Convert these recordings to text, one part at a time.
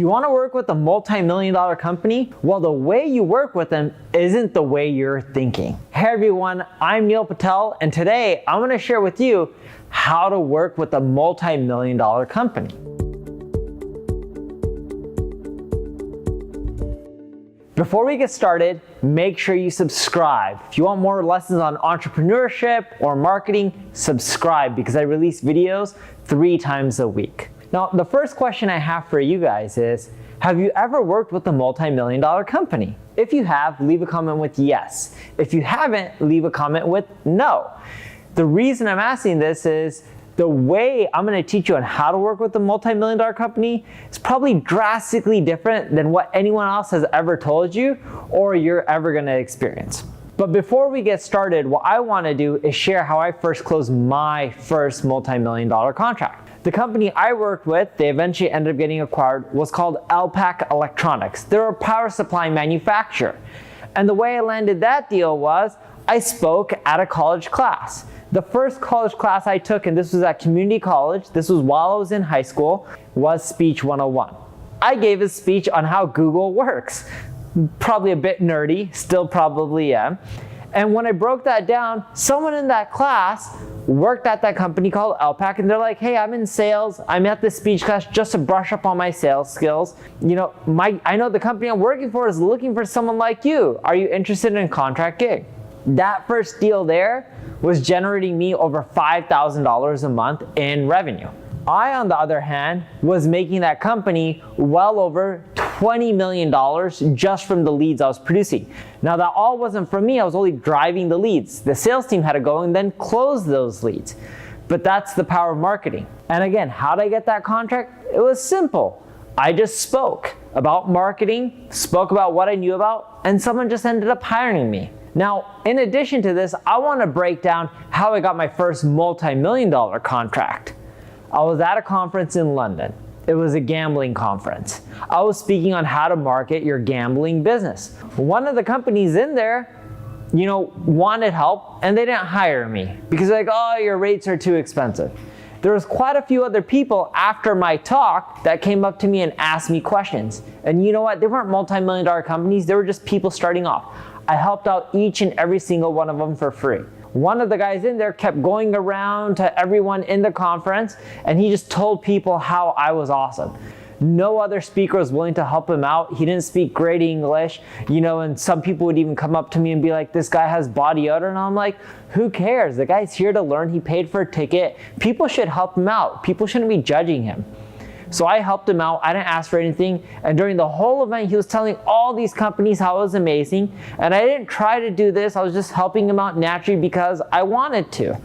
Do you want to work with a multi-million-dollar company? Well, the way you work with them isn't the way you're thinking. Hey everyone, I'm Neil Patel, and today I'm going to share with you how to work with a multi-million-dollar company. Before we get started, make sure you subscribe. If you want more lessons on entrepreneurship or marketing, subscribe because I release videos 3 times a week. Now, the first question I have for you guys is, have you ever worked with a multi-million-dollar company? If you have, leave a comment with yes. If you haven't, leave a comment with no. The reason I'm asking this is the way I'm going to teach you on how to work with a multi-million-dollar company is probably drastically different than what anyone else has ever told you or you're ever going to experience. But before we get started, what I want to do is share how I first closed my first multi-million-dollar contract. The company I worked with, they eventually ended up getting acquired, was called Elpac Electronics. They're a power supply manufacturer. And the way I landed that deal was I spoke at a college class. The first college class I took, and this was at community college, this was while I was in high school, was Speech 101. I gave a speech on how Google works. Probably a bit nerdy, still probably am. And when I broke that down, someone in that class worked at that company called Elpac, and they're like, hey, I'm in sales. I'm at this speech class just to brush up on my sales skills. You know, I know the company I'm working for is looking for someone like you. Are you interested in a contract gig? That first deal there was generating me over $5,000 a month in revenue. I, on the other hand, was making that company well over $20 million just from the leads I was producing. Now that all wasn't from me, I was only driving the leads. The sales team had to go and then close those leads. But that's the power of marketing. And again, how did I get that contract? It was simple. I just spoke about marketing, spoke about what I knew about, and someone just ended up hiring me. Now, in addition to this, I want to break down how I got my first multi-million-dollar contract. I was at a conference in London. It was a gambling conference. I was speaking on how to market your gambling business. One of the companies in there, wanted help, and they didn't hire me because they're like, oh, your rates are too expensive. There was quite a few other people after my talk that came up to me and asked me questions. And you know what? They weren't multi-million-dollar companies. They were just people starting off. I helped out each and every single one of them for free. One of the guys in there kept going around to everyone in the conference, and he just told people how I was awesome. No other speaker was willing to help him out. He didn't speak great English, and some people would even come up to me and be like, this guy has body odor, and I'm like, who cares? The guy's here to learn. He paid for a ticket. People should help him out. People shouldn't be judging him. So I helped him out. I didn't ask for anything. And during the whole event, he was telling all these companies how it was amazing. And I didn't try to do this. I was just helping him out naturally because I wanted to.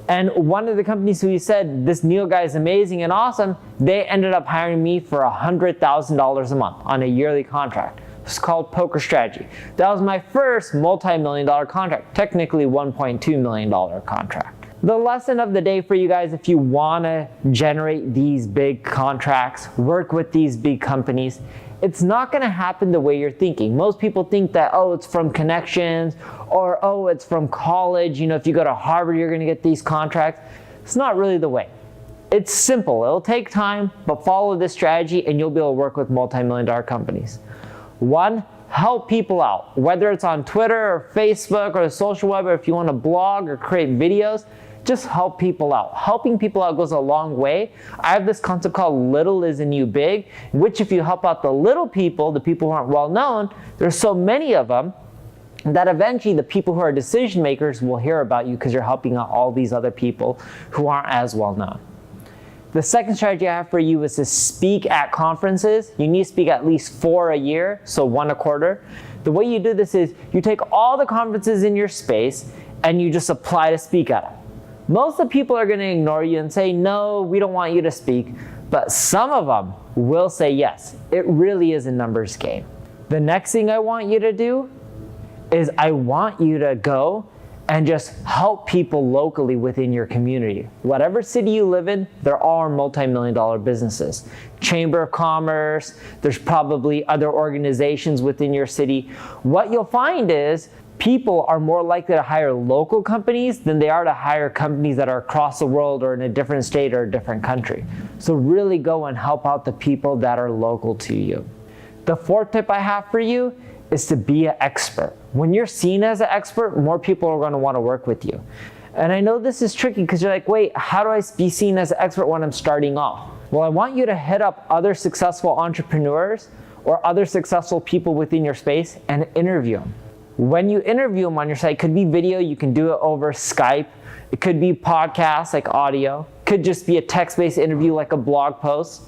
And one of the companies who he said, this Neil guy is amazing and awesome, they ended up hiring me for $100,000 a month on a yearly contract. It's called Poker Strategy. That was my first multi-million-dollar contract, technically $1.2 million contract. The lesson of the day for you guys, if you want to generate these big contracts, work with these big companies, it's not going to happen the way you're thinking. Most people think that, oh, it's from connections, or oh, it's from college. If you go to Harvard, you're going to get these contracts. It's not really the way. It's simple. It'll take time, but follow this strategy and you'll be able to work with multi-million-dollar companies. 1, help people out, whether it's on Twitter or Facebook or the social web, or if you want to blog or create videos. Just help people out. Helping people out goes a long way. I have this concept called little is the new big, which if you help out the little people, the people who aren't well known, there's so many of them that eventually the people who are decision makers will hear about you because you're helping out all these other people who aren't as well known. The second strategy I have for you is to speak at conferences. You need to speak at least 4 a year, so 1 a quarter. The way you do this is you take all the conferences in your space and you just apply to speak at them. Most of the people are going to ignore you and say, no, we don't want you to speak. But some of them will say yes. It really is a numbers game. The next thing I want you to do is I want you to go and just help people locally within your community. Whatever city you live in, there are multi-million-dollar businesses. Chamber of Commerce, there's probably other organizations within your city. What you'll find is People are more likely to hire local companies than they are to hire companies that are across the world or in a different state or a different country. So really go and help out the people that are local to you. The fourth tip I have for you is to be an expert. When you're seen as an expert, more people are going to want to work with you. And I know this is tricky because you're like, wait, how do I be seen as an expert when I'm starting off? Well, I want you to hit up other successful entrepreneurs or other successful people within your space and interview them. When you interview them on your site, it could be video, you can do it over Skype. It could be podcasts like audio. It could just be a text-based interview like a blog post.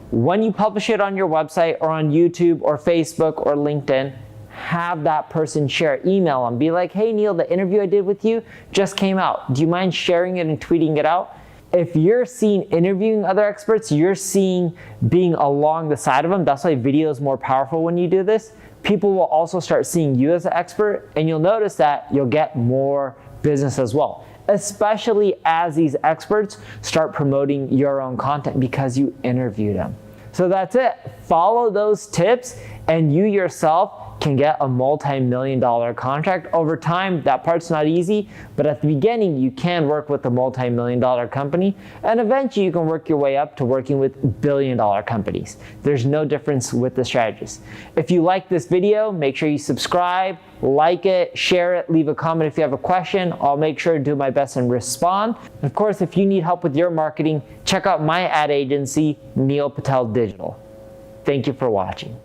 When you publish it on your website or on YouTube or Facebook or LinkedIn, have that person share, email them, be like, hey Neil, the interview I did with you just came out. Do you mind sharing it and tweeting it out? If you're seen interviewing other experts, you're seeing being along the side of them. That's why video is more powerful when you do this. People will also start seeing you as an expert, and you'll notice that you'll get more business as well, especially as these experts start promoting your own content because you interviewed them. So that's it. Follow those tips and you yourself can get a multi-million-dollar contract. Over time, that part's not easy, but at the beginning, you can work with a multi-million-dollar company, and eventually you can work your way up to working with billion-dollar companies. There's no difference with the strategies. If you like this video, make sure you subscribe, like it, share it, leave a comment if you have a question. I'll make sure to do my best and respond. Of course, if you need help with your marketing, check out my ad agency, Neil Patel Digital. Thank you for watching.